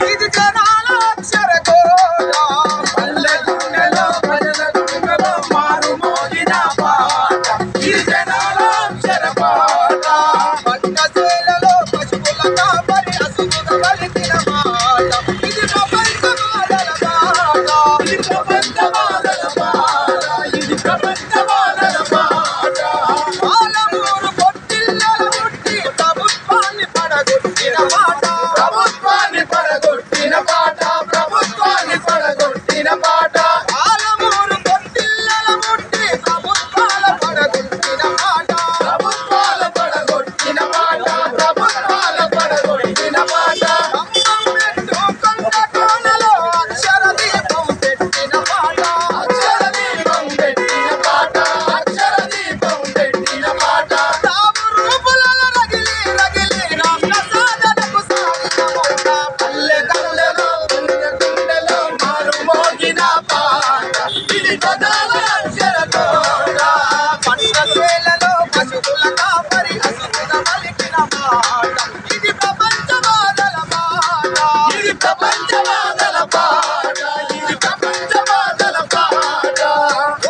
ఇది జనాల అక్షరకోట పల్లెటూళ్ళలో ప్రజల గుండెలో మారుమోగిన పాట ఇది జనాల అక్షరకోట పంటచేలలో పశువుల కాపరి అసుగుగా పలికిన మాట ఇది ప్రపంచ బాధల పాట ఇది ప్రపంచ బాధల పాట ఇది ప్రపంచ బాధల పాట పాలమూరు పొట్టిల్లల పుట్టి ప్రభుత్వాన్ని పడగొట్టిన మాట ప్రభుత్వాన్ని పడగొట్టిన పాట ప్రభుత్వాన్ని పడగొట్టిన పాట పాలమూరు పొట్టిల్లల పుట్టి ప్రభుత్వాల పడగొట్టిన మాట ప్రభుత్వాల పడగొట్టిన మాట ప్రభుత్వాల పడగొట్టిన మాట అమ్మం పెట్టు కొండ కోనలో అక్షర దీపం పెట్టిన మాట అక్షర దీపం పెట్టిన మాట అక్షర దీపం పెట్టిన మాట రాము రూపులలో రగిలి రగిలి రాష్ట్ర సాధనకు సాగిన మోట పల్లె కళ్ళలో గుండెలో మారుమోగిన పాట ఇది జనాల అక్షరకోట పంటచేలలో పశువుల కాపరి అసుగుగా పలికిన మాట ఇది ప్రపంచ బాధల పాట ఇది ప్రపంచ బాధల పాట ఇది ప్రపంచ బాధల పాట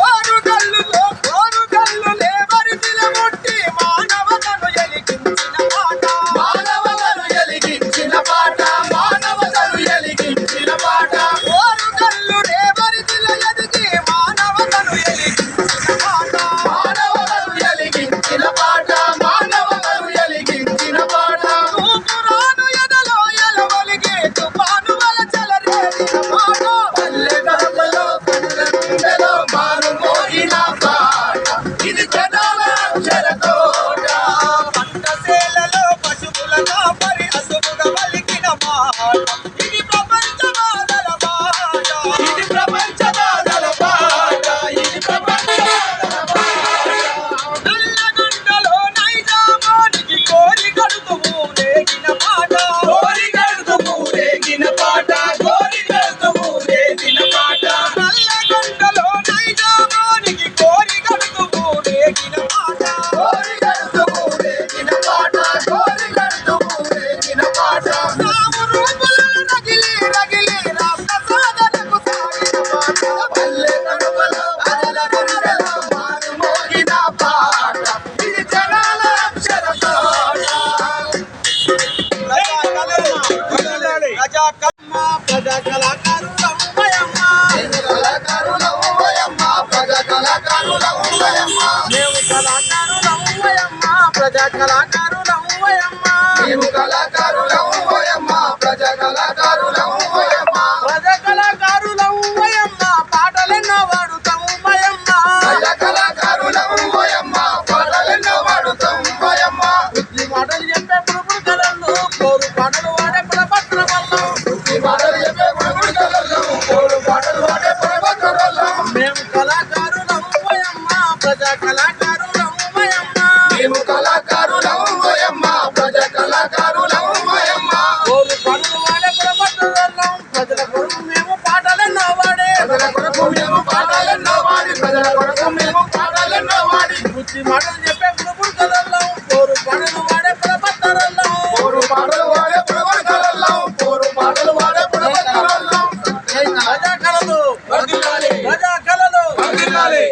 ఓరుగల్లులో ఓరుగల్లు లేబరి నిలబొట్టి మానవతను ఎలిగించిన పాట మానవతను ఎలిగించిన పాట మానవతను ఎలిగించిన పాట ఓరుగల్లు లేబరి నిల ఎదిగి మానవతను ఎలిగించిన పాట మానవతను ఎలిగించిన పాట మానవతను ఎలిగించిన పాట తూపురాను ఎదలో ఎలవలిగి తుఫాను వల చెలరేగిన పాట పల్లె గడపలో గుండెలో మారుమోగిన పాట ఇది జనాల అక్షరకోట పంటచేలలో పశువుల కాపరి అసుగుగా పలికిన మాట ఇది ప్రపంచ బాధల పాట ఇది ప్రపంచ బాధల పాట ఇది ప్రపంచ బాధల పాట నల్లగొండలో నైజామానికి కోరి గడుతూ ఊరేగిన పాట కోరి గడుతూ ఊరేగిన పాట కోరి గడుతూ ఊరేగిన పాట నల్లగొండలో నైజామానికి కోరి గడుతూ ఊరేగిన పాట కోరి గడుతూ ఊరేగిన పాట కోరి గడుతూ ఊరేగిన పాట రాము రూపులలో రగిలి రగిలి రాష్ట్ర సాధనకు సాగిన పాట పల్లె కడుపులో ప్రజల గుండెలో మారుమోగిన పాట ఇది జనాల అక్షరకోట ప్రజా కళాకారులమ్మయమ్మ ప్రజా కళాకారులమ్మయమ్మ మేము కళాకారులమ్మయమ్మ ప్రజా కళాకారులమ్మయమ్మ మేము కళాకారులమ్మయమ్మ ప్రజా కళాకారులమ్మయమ్మ ప్రజా కళాకారులమ్మయమ్మ పాటలెన్నో వాడుతామయ్యమ్మ ప్రజా కళాకారులమ్మయమ్మ పాటలెన్నో వాడుతామయ్యమ్మ బుద్ధి మాటలు చెప్పే పురుగుడు కలర్లు కోరు పాటలు వాడే ప్రపత్ర వల్లం బుద్ధి మాటలు చెప్పే పురుగుడు కలర్లు కోరు పాటలు వాడే ప్రపత్ర వల్లం మేము కళాకారులమ్మయమ్మ ప్రజా కళాకారులమ్మయమ్మ మేము కళాకారులమ్మయమ్మ ప్రజా కళాకారులమ్మయమ్మ కోరు పాటలు వాడే ప్రపత్ర వల్లం ప్రజల కొరకు మేము పాటలెన్నో వాడే ప్రజల కొరకు మేము పాటలెన్నో వాడి ప్రజల కొరకు మేము పాటలెన్నో వాడి బుద్ధి మాటలు చెప్పే పురుగుడు కలర్లం కోరు పాటలు వాడే ప్రపత్రల్లం కోరు పాటలు వాడే ప్రపత్రల్లం కోరు పాటలు వాడే ప్రపత్రల్లం ప్రజా కళలు వర్ధిల్లాలి ప్రజా కళలు వర్ధిల్లాలి